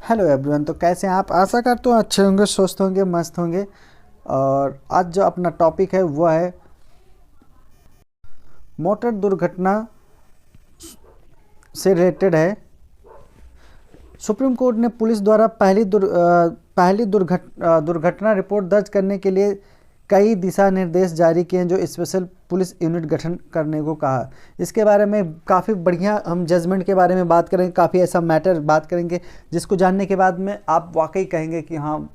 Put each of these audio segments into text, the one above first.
Hello everyone. तो कैसे हैं आप? आशा करता हूँ अच्छे होंगे, स्वस्थ होंगे, मस्त होंगे। और आज जो अपना टॉपिक है वो है मोटर दुर्घटना से रिलेटेड है। सुप्रीम कोर्ट ने पुलिस द्वारा पहली दुर्घटना रिपोर्ट दर्ज करने के लिए कई दिशा निर्देश जारी किए हैं, जो स्पेशल पुलिस यूनिट गठन करने को कहा। इसके बारे में काफ़ी बढ़िया हम जजमेंट के बारे में बात करेंगे, काफ़ी ऐसा मैटर बात करेंगे जिसको जानने के बाद में आप वाकई कहेंगे कि हाँ,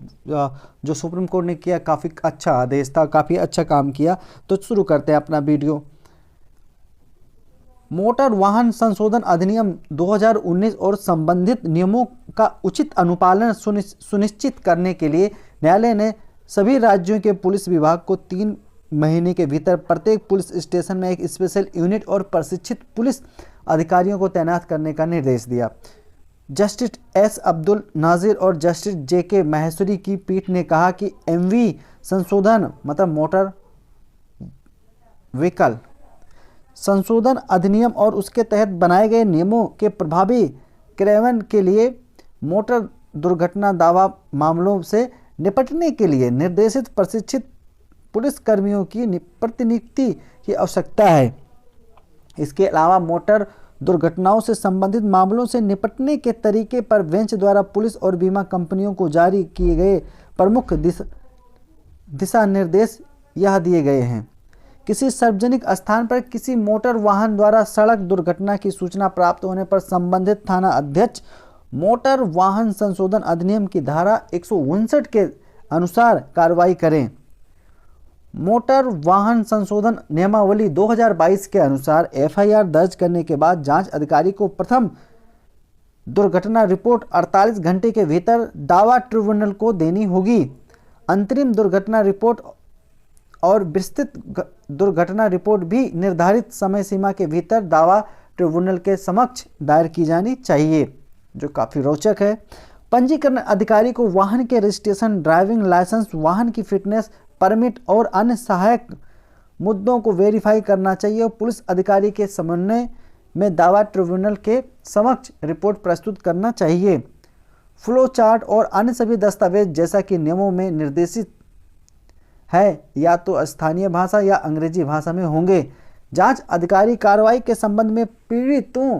जो सुप्रीम कोर्ट ने किया काफ़ी अच्छा आदेश था, काफ़ी अच्छा काम किया। तो शुरू करते हैं अपना वीडियो। मोटर वाहन संशोधन अधिनियम 2019 और संबंधित नियमों का उचित अनुपालन सुनिश्चित करने के लिए न्यायालय ने सभी राज्यों के पुलिस विभाग को 3 महीने के भीतर प्रत्येक पुलिस स्टेशन में एक स्पेशल यूनिट और प्रशिक्षित पुलिस अधिकारियों को तैनात करने का निर्देश दिया। जस्टिस एस अब्दुल नाजिर और जस्टिस जेके महेश्वरी की पीठ ने कहा कि एमवी संशोधन मतलब मोटर व्हीकल संशोधन अधिनियम और उसके तहत बनाए गए नियमों के प्रभावी क्रियान्वयन के लिए मोटर दुर्घटना दावा मामलों से निपटने के लिए निर्देशित प्रशिक्षित पुलिसकर्मियों की प्रतिनियुक्ति की आवश्यकता है। इसके अलावा मोटर दुर्घटनाओं से संबंधित मामलों से निपटने के तरीके पर बेंच द्वारा पुलिस और बीमा कंपनियों को जारी किए गए प्रमुख दिशा निर्देश यह दिए गए हैं। किसी सार्वजनिक स्थान पर किसी मोटर वाहन द्वारा सड़क दुर्घटना की सूचना प्राप्त होने पर संबंधित थाना अध्यक्ष मोटर वाहन संशोधन अधिनियम की धारा 159 के अनुसार कार्रवाई करें। मोटर वाहन संशोधन नियमावली 2022 के अनुसार एफआईआर दर्ज करने के बाद जांच अधिकारी को प्रथम दुर्घटना रिपोर्ट 48 घंटे के भीतर दावा ट्रिब्यूनल को देनी होगी। अंतरिम दुर्घटना रिपोर्ट और विस्तृत दुर्घटना रिपोर्ट भी निर्धारित समय सीमा के भीतर दावा ट्रिब्यूनल के समक्ष दायर की जानी चाहिए, जो काफ़ी रोचक है। पंजीकरण अधिकारी को वाहन के रजिस्ट्रेशन, ड्राइविंग लाइसेंस, वाहन की फिटनेस, परमिट और अन्य सहायक मुद्दों को वेरीफाई करना चाहिए और पुलिस अधिकारी के समन्वय में दावा ट्रिब्यूनल के समक्ष रिपोर्ट प्रस्तुत करना चाहिए। फ्लो चार्ट और अन्य सभी दस्तावेज जैसा कि नियमों में निर्देशित है या तो स्थानीय भाषा या अंग्रेजी भाषा में होंगे। जांच अधिकारी कार्रवाई के संबंध में पीड़ितों,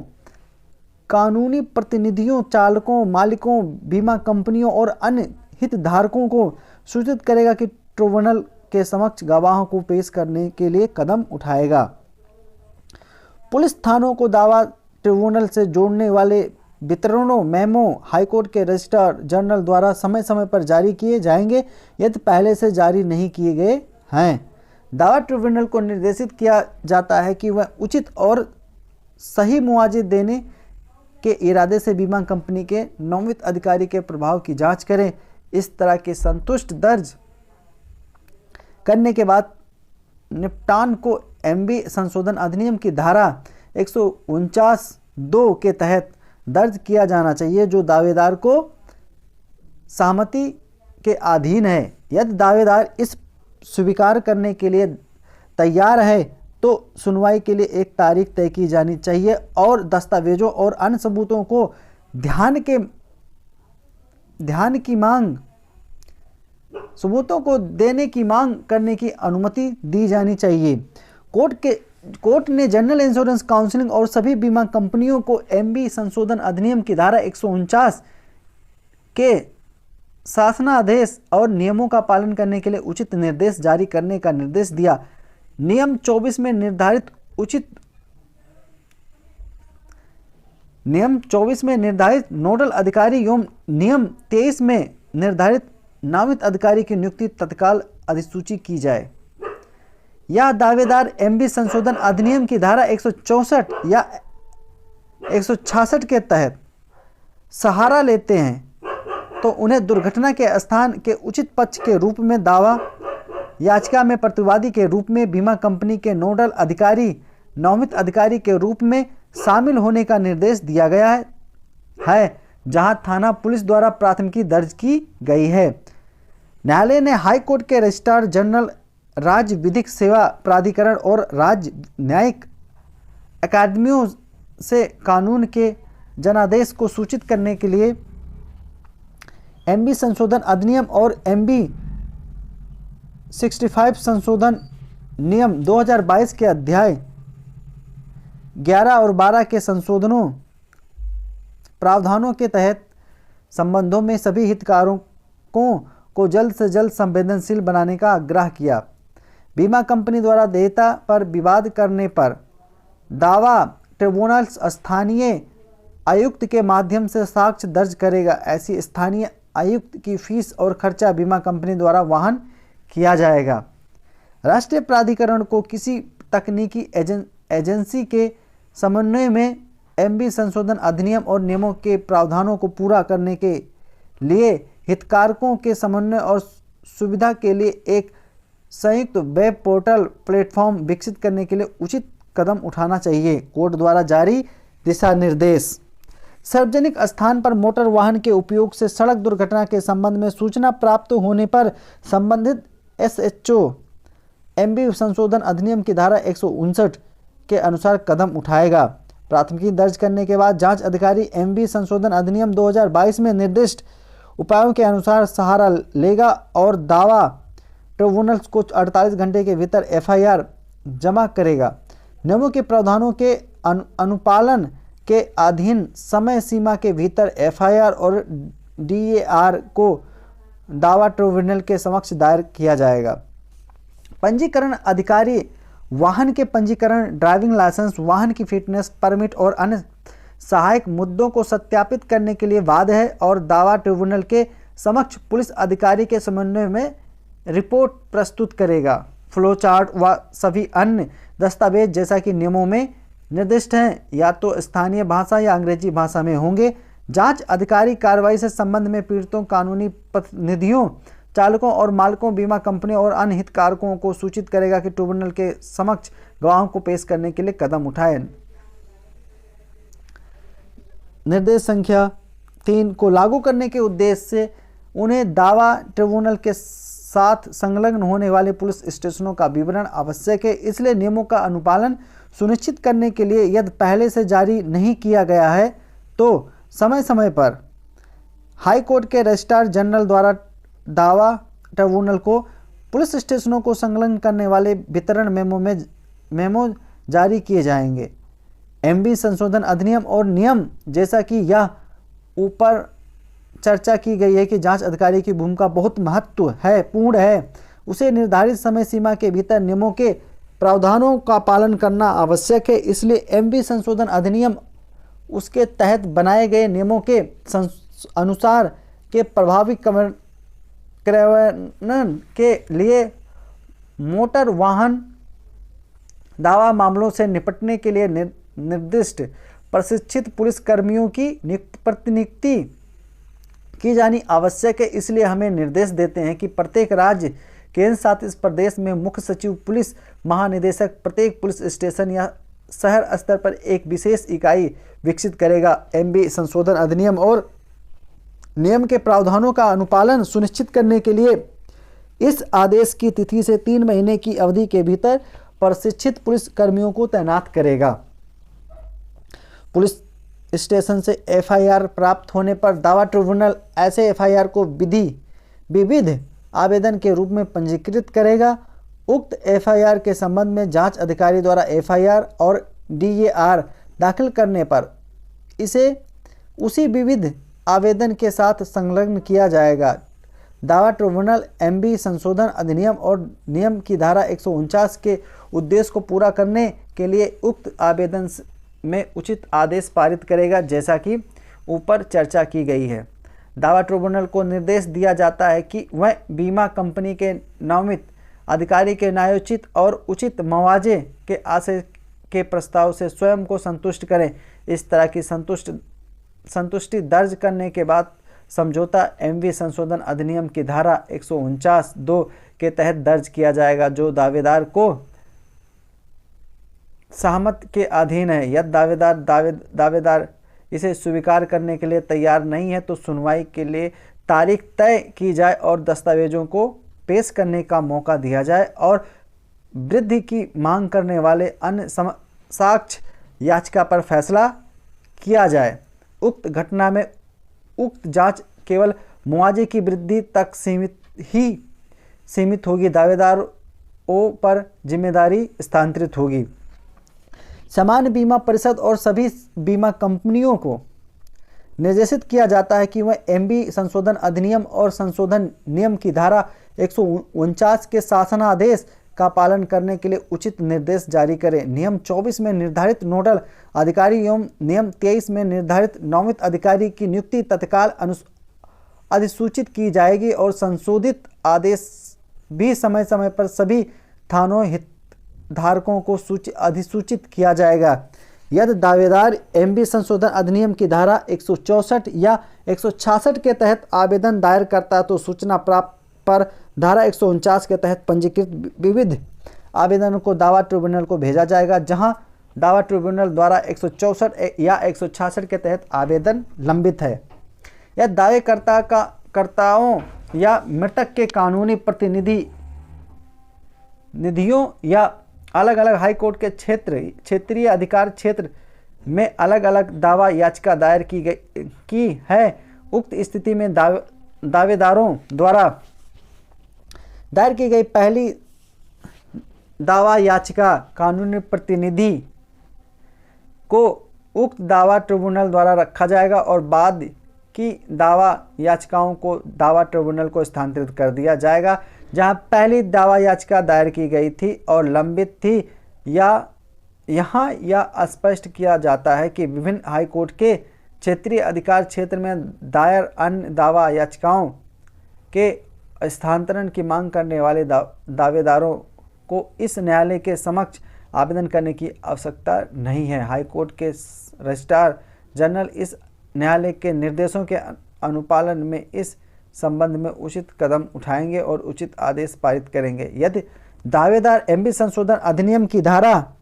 कानूनी प्रतिनिधियों, चालकों, मालिकों, बीमा कंपनियों और अन्य हितधारकों को सूचित करेगा कि ट्रिब्यूनल के समक्ष गवाहों को पेश करने के लिए कदम उठाएगा। पुलिस थानों को दावा ट्रिब्यूनल से जोड़ने वाले वितरणों मेमो हाईकोर्ट के रजिस्ट्रार जनरल द्वारा समय समय पर जारी किए जाएंगे यदि पहले से जारी नहीं किए गए हैं। दावा ट्रिब्यूनल को निर्देशित किया जाता है कि वह उचित और सही मुआवजे देने के इरादे से बीमा कंपनी के नौमित अधिकारी के प्रभाव की जांच करें। इस तरह के संतुष्ट दर्ज करने के बाद निपटान को एमवी संशोधन अधिनियम की धारा 149(2) के तहत दर्ज किया जाना चाहिए, जो दावेदार को सहमति के अधीन है। यदि दावेदार इस स्वीकार करने के लिए तैयार है तो सुनवाई के लिए एक तारीख तय की जानी चाहिए और दस्तावेजों और अन्य सबूतों को सबूतों को देने की मांग करने की अनुमति दी जानी चाहिए। कोर्ट ने जनरल इंश्योरेंस काउंसिलिंग और सभी बीमा कंपनियों को एमवी संशोधन अधिनियम की धारा 149 के शासनादेश और नियमों का पालन करने के लिए उचित निर्देश जारी करने का निर्देश दिया। नियम 24 में निर्धारित नोडल अधिकारी एवं नियम 23 में निर्धारित नामित अधिकारी की नियुक्ति तत्काल अधिसूची की जाए। या दावेदार एमवी संशोधन अधिनियम की धारा 164 या 166 के तहत सहारा लेते हैं तो उन्हें दुर्घटना के स्थान के उचित पक्ष के रूप में दावा याचिका में प्रतिवादी के रूप में बीमा कंपनी के नोडल अधिकारी नौमित अधिकारी के रूप में शामिल होने का निर्देश दिया गया है जहां थाना पुलिस द्वारा प्राथमिकी दर्ज की गई है। न्यायालय ने हाई कोर्ट के रजिस्ट्रार जनरल, राज्य विधिक सेवा प्राधिकरण और राज्य न्यायिक अकादमियों से कानून के जनादेश को सूचित करने के लिए एमबी संशोधन अधिनियम और एमबी 65 संशोधन नियम 2022 के अध्याय 11 और 12 के संशोधनों प्रावधानों के तहत संबंधों में सभी हितधारकों को जल्द से जल्द संवेदनशील बनाने का आग्रह किया। बीमा कंपनी द्वारा देयता पर विवाद करने पर दावा ट्रिब्यूनल स्थानीय आयुक्त के माध्यम से साक्ष्य दर्ज करेगा। ऐसी स्थानीय आयुक्त की फीस और खर्चा बीमा कंपनी द्वारा वहन किया जाएगा। राष्ट्रीय प्राधिकरण को किसी तकनीकी एजेंसी के समन्वय में एमबी संशोधन अधिनियम और नियमों के प्रावधानों को पूरा करने के लिए हितधारकों के समन्वय और सुविधा के लिए एक संयुक्त वेब पोर्टल प्लेटफॉर्म विकसित करने के लिए उचित कदम उठाना चाहिए। कोर्ट द्वारा जारी दिशा निर्देश। सार्वजनिक स्थान पर मोटर वाहन के उपयोग से सड़क दुर्घटना के संबंध में सूचना प्राप्त होने पर संबंधित एसएचओ एमबी संशोधन अधिनियम की धारा 159 के अनुसार कदम उठाएगा। प्राथमिकी दर्ज करने के बाद जांच अधिकारी एमबी संशोधन अधिनियम 2022 में निर्दिष्ट उपायों के अनुसार सहारा लेगा और दावा ट्रिब्यूनल्स को 48 घंटे के भीतर एफआईआर जमा करेगा। नियमों के प्रावधानों के अनुपालन के अधीन समय सीमा के भीतर एफआईआर और डीएआर को दावा ट्रिब्यूनल के समक्ष दायर किया जाएगा। पंजीकरण अधिकारी वाहन के पंजीकरण, ड्राइविंग लाइसेंस, वाहन की फिटनेस, परमिट और अन्य सहायक मुद्दों को सत्यापित करने के लिए बाध्य है और दावा ट्रिब्यूनल के समक्ष पुलिस अधिकारी के समन्वय में रिपोर्ट प्रस्तुत करेगा। फ्लो चार्ट व सभी अन्य दस्तावेज जैसा कि नियमों में निर्दिष्ट हैं या तो स्थानीय भाषा या अंग्रेजी भाषा में होंगे। जांच अधिकारी कार्रवाई से संबंध में पीड़ितों, कानूनी प्रतिनिधियों, चालकों और मालिकों, बीमा कंपनियों और अन्य हितधारकों को सूचित करेगा कि ट्रिब्यूनल के समक्ष गवाहों को पेश करने के लिए कदम उठाए। निर्देश संख्या 3 को लागू करने के उद्देश्य से उन्हें दावा ट्रिब्यूनल के साथ संलग्न होने वाले पुलिस स्टेशनों का विवरण आवश्यक है। इसलिए नियमों का अनुपालन सुनिश्चित करने के लिए यदि पहले से जारी नहीं किया गया है तो समय समय पर हाई कोर्ट के रजिस्ट्रार जनरल द्वारा दावा ट्रिब्यूनल को पुलिस स्टेशनों को संलग्न करने वाले वितरण मेमो जारी किए जाएंगे। एमबी संशोधन अधिनियम और नियम जैसा कि यह ऊपर चर्चा की गई है कि जांच अधिकारी की भूमिका बहुत पूर्ण है, उसे निर्धारित समय सीमा के भीतर नियमों के प्रावधानों का पालन करना आवश्यक है। इसलिए एमबी संशोधन अधिनियम उसके तहत बनाए गए नियमों के अनुसार के प्रभावी क्रियान्वयन के लिए मोटर वाहन दावा मामलों से निपटने के लिए निर्दिष्ट प्रशिक्षित पुलिस कर्मियों की प्रतिनियुक्ति की जानी आवश्यक है। इसलिए हमें निर्देश देते हैं कि प्रत्येक राज्य, केंद्र शासित प्रदेश में मुख्य सचिव, पुलिस महानिदेशक प्रत्येक पुलिस स्टेशन या शहर स्तर पर एक विशेष इकाई विकसित करेगा। एमबी संशोधन अधिनियम और नियम के प्रावधानों का अनुपालन सुनिश्चित करने के लिए इस आदेश की तिथि से 3 महीने की अवधि के भीतर प्रशिक्षित पुलिस कर्मियों को तैनात करेगा। पुलिस स्टेशन से एफआईआर प्राप्त होने पर दावा ट्रिब्यूनल ऐसे एफआईआर को विविध आवेदन के रूप में पंजीकृत करेगा। उक्त एफआईआर के संबंध में जांच अधिकारी द्वारा एफआईआर और डीएआर दाखिल करने पर इसे उसी विविध आवेदन के साथ संलग्न किया जाएगा। दावा ट्रिब्यूनल एमबी संशोधन अधिनियम और नियम की धारा 149 के उद्देश्य को पूरा करने के लिए उक्त आवेदन में उचित आदेश पारित करेगा, जैसा कि ऊपर चर्चा की गई है। दावा ट्रिब्यूनल को निर्देश दिया जाता है कि वह बीमा कंपनी के नामित अधिकारी के न्यायोचित और उचित मुआवजे के आशय के प्रस्ताव से स्वयं को संतुष्ट करें। इस तरह की संतुष्टि दर्ज करने के बाद समझौता एमबी संशोधन अधिनियम की धारा 149(2) के तहत दर्ज किया जाएगा, जो दावेदार को सहमत के अधीन है। यदि दावेदार इसे स्वीकार करने के लिए तैयार नहीं है तो सुनवाई के लिए तारीख तय की जाए और दस्तावेजों को पेश करने का मौका दिया जाए और वृद्धि की मांग करने वाले अन्य साक्ष्य याचिका पर फैसला किया जाए। उक्त घटना में उक्त जांच केवल मुआवजे की वृद्धि तक सीमित होगी। दावेदारों पर जिम्मेदारी स्थानांतरित होगी। सामान्य बीमा परिषद और सभी बीमा कंपनियों को निर्देशित किया जाता है कि वह एमबी संशोधन अधिनियम और संशोधन नियम की धारा 149 के शासनादेश का पालन करने के लिए उचित निर्देश जारी करें। नियम 24 में निर्धारित नोडल अधिकारी एवं नियम 23 में निर्धारित नौमित अधिकारी की नियुक्ति तत्काल अधिसूचित की जाएगी और संशोधित आदेश भी समय समय पर सभी थानों हितधारकों को अधिसूचित किया जाएगा। यदि दावेदार एमबी संशोधन अधिनियम की धारा 164 या 166 के तहत आवेदन दायर करता है तो सूचना प्राप्त पर धारा 149 के तहत पंजीकृत विविध आवेदनों को दावा ट्रिब्यूनल को भेजा जाएगा, जहां दावा ट्रिब्यूनल द्वारा 164 या 166 के तहत आवेदन लंबित है। यह दावेकर्ताओं या मृतक के कानूनी निधियों या अलग अलग हाईकोर्ट के क्षेत्रीय अधिकार क्षेत्र में अलग अलग दावा याचिका दायर की है। उक्त स्थिति में दावेदारों द्वारा दायर की गई पहली दावा याचिका कानूनी प्रतिनिधि को उक्त दावा ट्रिब्यूनल द्वारा रखा जाएगा और बाद की दावा याचिकाओं को दावा ट्रिब्यूनल को स्थानांतरित कर दिया जाएगा जहां पहली दावा याचिका दायर की गई थी और लंबित थी। यहाँ यह स्पष्ट किया जाता है कि विभिन्न हाईकोर्ट के क्षेत्रीय अधिकार क्षेत्र में दायर अन्य दावा याचिकाओं के स्थानांतरण की मांग करने वाले दावेदारों को इस न्यायालय के समक्ष आवेदन करने की आवश्यकता नहीं है। हाईकोर्ट के रजिस्ट्रार जनरल इस न्यायालय के निर्देशों के अनुपालन में इस संबंध में उचित कदम उठाएंगे और उचित आदेश पारित करेंगे। यदि दावेदार एमबी संशोधन अधिनियम की धारा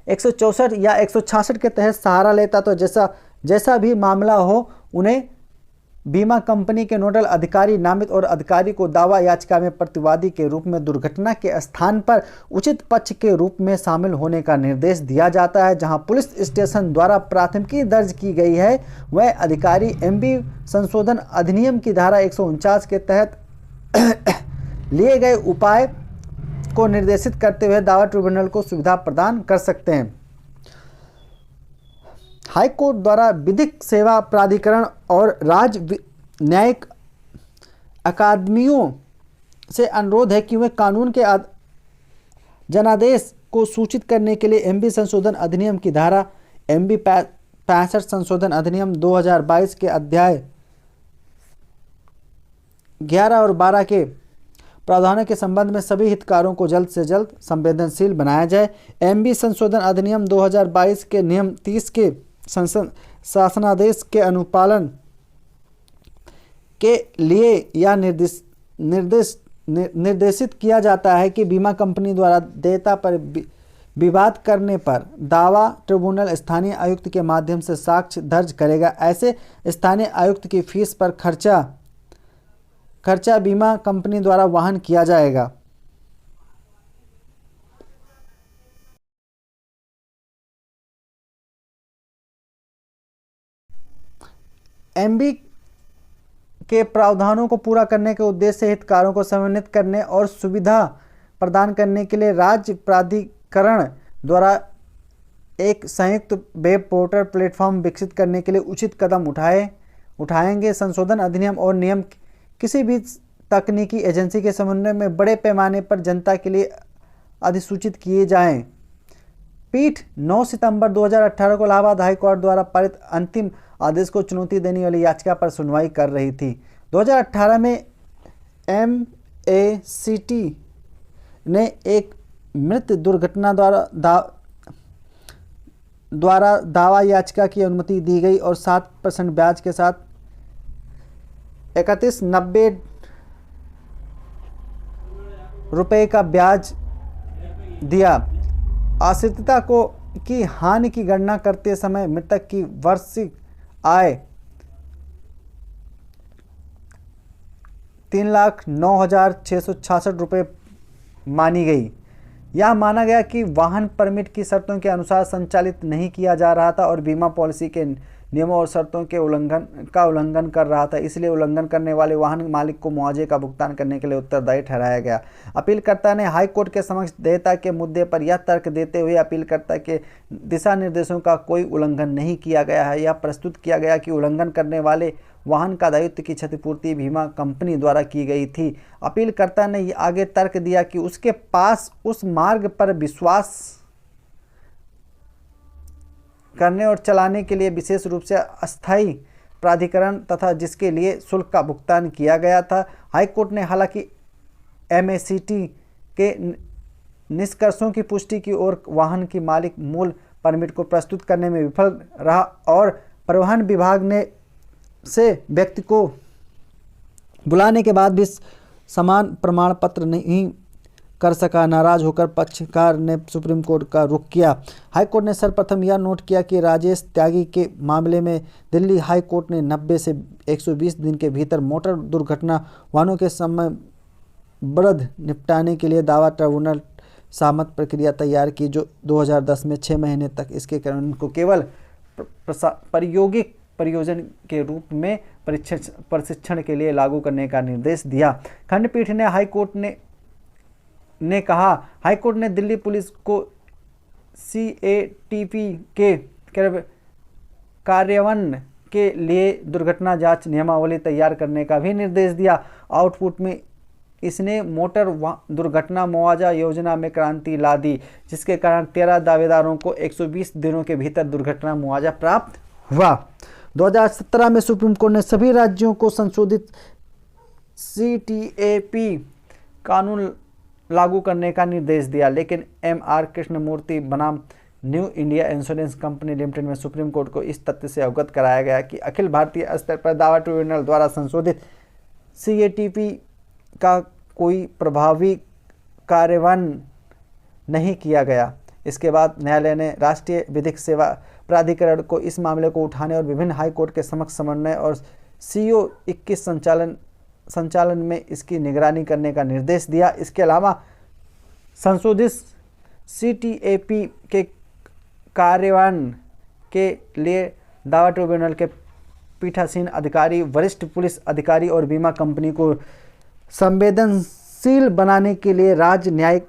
164 या 166 के तहत सहारा लेता तो जैसा भी मामला हो उन्हें बीमा कंपनी के नोडल अधिकारी नामित और अधिकारी को दावा याचिका में प्रतिवादी के रूप में दुर्घटना के स्थान पर उचित पक्ष के रूप में शामिल होने का निर्देश दिया जाता है। जहां पुलिस स्टेशन द्वारा प्राथमिकी दर्ज की गई है वह अधिकारी एमबी संशोधन अधिनियम की धारा 149 के तहत लिए गए उपाय को निर्देशित करते हुए दावा ट्रिब्यूनल को सुविधा प्रदान कर सकते हैं। हाईकोर्ट द्वारा विधिक सेवा प्राधिकरण और राज्य न्यायिक अकादमियों से अनुरोध है कि वे कानून के जनादेश को सूचित करने के लिए एमबी संशोधन अधिनियम की धारा एमबी 65 संशोधन अधिनियम 2022 के अध्याय 11 और 12 के प्रावधानों के संबंध में सभी हितधारकों को जल्द से जल्द संवेदनशील बनाया जाए। एमबी संशोधन अधिनियम 2022 के नियम 30 के संसद शासनादेश के अनुपालन के लिए यह निर्देशित किया जाता है कि बीमा कंपनी द्वारा देयता पर विवाद करने पर दावा ट्रिब्यूनल स्थानीय आयुक्त के माध्यम से साक्ष्य दर्ज करेगा। ऐसे स्थानीय आयुक्त की फीस पर खर्चा बीमा कंपनी द्वारा वहन किया जाएगा। एमबी के प्रावधानों को पूरा करने के उद्देश्य से हितधारकों को समन्वित करने और सुविधा प्रदान करने के लिए राज्य प्राधिकरण द्वारा एक संयुक्त वेब पोर्टल प्लेटफॉर्म विकसित करने के लिए उचित कदम उठाएंगे। संशोधन अधिनियम और नियम किसी भी तकनीकी एजेंसी के समन्वय में बड़े पैमाने पर जनता के लिए अधिसूचित किए जाएं। पीठ 9 सितंबर 2018 को इलाहाबाद हाई कोर्ट द्वारा पारित अंतिम आदेश को चुनौती देने वाली याचिका पर सुनवाई कर रही थी। 2018 में MACT ने एक मृत दुर्घटना द्वारा दावा याचिका की अनुमति दी गई और 7% ब्याज के साथ 3190 रुपये का ब्याज दिया। आश्रिता की हानि की गणना करते समय मृतक की वार्षिक आय 3,09,666 रुपये मानी गई। यह माना गया कि वाहन परमिट की शर्तों के अनुसार संचालित नहीं किया जा रहा था और बीमा पॉलिसी के नियमों और शर्तों के उल्लंघन कर रहा था, इसलिए उल्लंघन करने वाले वाहन मालिक को मुआवजे का भुगतान करने के लिए उत्तरदायी ठहराया गया। अपीलकर्ता ने हाई कोर्ट के समक्ष देयता के मुद्दे पर यह तर्क देते हुए अपीलकर्ता के दिशा निर्देशों का कोई उल्लंघन नहीं किया गया है। यह प्रस्तुत किया गया कि उल्लंघन करने वाले वाहन का दायित्व की क्षतिपूर्ति बीमा कंपनी द्वारा की गई थी। अपीलकर्ता ने आगे तर्क दिया कि उसके पास उस मार्ग पर विश्वास करने और चलाने के लिए विशेष रूप से अस्थायी प्राधिकरण तथा जिसके लिए शुल्क का भुगतान किया गया था। हाईकोर्ट ने हालांकि एमएसीटी के निष्कर्षों की पुष्टि की और वाहन की मालिक मूल परमिट को प्रस्तुत करने में विफल रहा और परिवहन विभाग ने से व्यक्ति को बुलाने के बाद भी समान प्रमाण पत्र नहीं कर सका। नाराज होकर पक्षकार ने सुप्रीम कोर्ट का रुख किया। हाईकोर्ट ने सर्वप्रथम यह नोट किया कि राजेश त्यागी के मामले में दिल्ली हाई कोर्ट ने 90 से 120 दिन के भीतर मोटर दुर्घटना वाहनों के समयबद्ध निपटाने के लिए दावा ट्रिब्यूनल सहमत प्रक्रिया तैयार की, जो 2010 में 6 महीने तक इसके कारण को केवल प्रायोगिक परियोजना के रूप में प्रशिक्षण के लिए लागू करने का निर्देश दिया। खंडपीठ ने हाईकोर्ट ने दिल्ली पुलिस को CATV के कार्यान्वयन के लिए दुर्घटना जांच नियमावली तैयार करने का भी निर्देश दिया। आउटपुट में इसने मोटर दुर्घटना मुआवजा योजना में क्रांति ला दी, जिसके कारण 13 दावेदारों को 120 दिनों के भीतर दुर्घटना मुआवजा प्राप्त हुआ। 2017 में सुप्रीम कोर्ट ने सभी राज्यों को संशोधित CTAP कानून लागू करने का निर्देश दिया, लेकिन MR कृष्णमूर्ति बनाम new India insurance company limited में सुप्रीम कोर्ट को इस तथ्य से अवगत कराया गया कि अखिल भारतीय स्तर पर दावा ट्रिब्यूनल द्वारा संशोधित CATP का कोई प्रभावी कार्यान्वयन नहीं किया गया। इसके बाद न्यायालय ने राष्ट्रीय विधिक सेवा प्राधिकरण को इस मामले को उठाने और विभिन्न हाई कोर्ट के समक्ष समन्वय और CO 21 संचालन में इसकी निगरानी करने का निर्देश दिया। इसके अलावा संशोधित CTAP के कार्यान्वयन के लिए दावा ट्रिब्यूनल के पीठासीन अधिकारी, वरिष्ठ पुलिस अधिकारी और बीमा कंपनी को संवेदनशील बनाने के लिए राज्य न्यायिक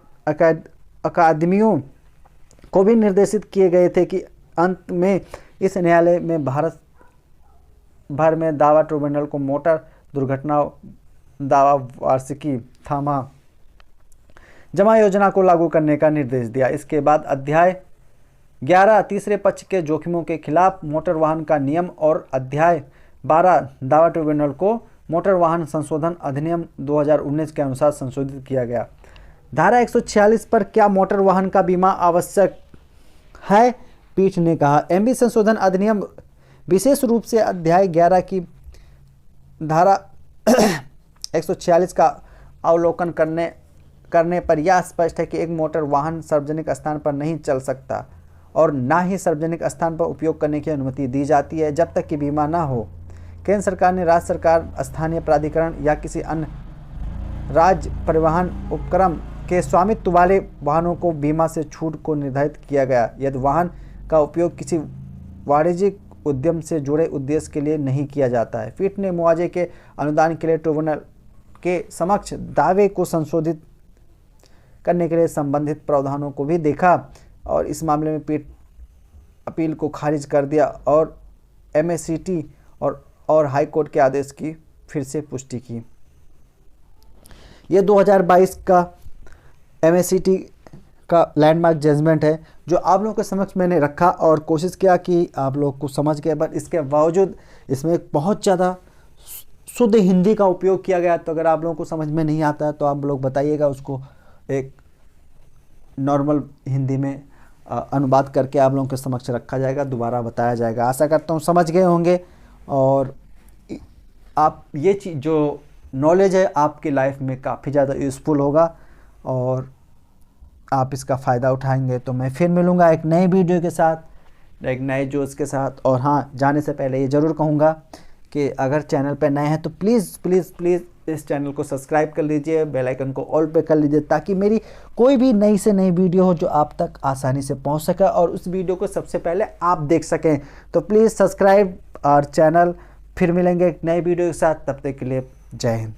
अकादमियों को भी निर्देशित किए गए थे कि अंत में इस न्यायालय में भारत भर में दावा ट्रिब्यूनल को मोटर दुर्घटना दावा वार्षिकी थामा जमा योजना को लागू करने का निर्देश दिया। इसके बाद अध्याय 11 तीसरे पक्ष के जोखिमों के खिलाफ मोटर वाहन का नियम और अध्याय 12 दावा ट्रिब्यूनल को मोटर वाहन संशोधन अधिनियम 2019 के अनुसार संशोधित किया गया। धारा 146 पर क्या मोटर वाहन का बीमा आवश्यक है? पीठ ने कहा, MV संशोधन अधिनियम विशेष रूप से अध्याय 11 की धारा 146 का अवलोकन करने पर यह स्पष्ट है कि एक मोटर वाहन सार्वजनिक स्थान पर नहीं चल सकता और ना ही सार्वजनिक स्थान पर उपयोग करने की अनुमति दी जाती है जब तक कि बीमा ना हो। केंद्र सरकार ने राज्य सरकार, स्थानीय प्राधिकरण या किसी अन्य राज्य परिवहन उपक्रम के स्वामित्व वाले वाहनों को बीमा से छूट को निर्धारित किया गया यदि वाहन का उपयोग किसी वाणिज्यिक उद्यम से जुड़े उद्देश्य के लिए नहीं किया जाता है। पीठ ने मुआवजे के अनुदान के लिए ट्रिब्यूनल के समक्ष दावे को संशोधित करने के लिए संबंधित प्रावधानों को भी देखा और इस मामले में पीठ अपील को खारिज कर दिया और MACT और हाई कोर्ट के आदेश की फिर से पुष्टि की। ये 2022 का MACT का लैंडमार्क जजमेंट है जो आप लोगों के समक्ष मैंने रखा और कोशिश किया कि आप लोग को समझ गए, बट इसके बावजूद इसमें बहुत ज़्यादा शुद्ध हिंदी का उपयोग किया गया। तो अगर आप लोगों को समझ में नहीं आता है तो आप लोग बताइएगा, उसको एक नॉर्मल हिंदी में अनुवाद करके आप लोगों के समक्ष रखा जाएगा, दोबारा बताया जाएगा। आशा करता हूँ समझ गए होंगे और आप ये चीज़ जो नॉलेज है आपकी लाइफ में काफ़ी ज़्यादा यूज़फुल होगा और आप इसका फ़ायदा उठाएंगे। तो मैं फिर मिलूँगा एक नई वीडियो के साथ, एक नए जोश के साथ। और हाँ, जाने से पहले ये ज़रूर कहूँगा कि अगर चैनल पर नए हैं तो प्लीज़ प्लीज़ प्लीज़ इस चैनल को सब्सक्राइब कर लीजिए, बेल आइकन को ऑल पे कर लीजिए, ताकि मेरी कोई भी नई से नई वीडियो हो जो आप तक आसानी से पहुंच सके और उस वीडियो को सबसे पहले आप देख सकें। तो प्लीज़ सब्सक्राइब आवर चैनल। फिर मिलेंगे एक नई वीडियो के साथ, तब तक के लिए जय हिंद।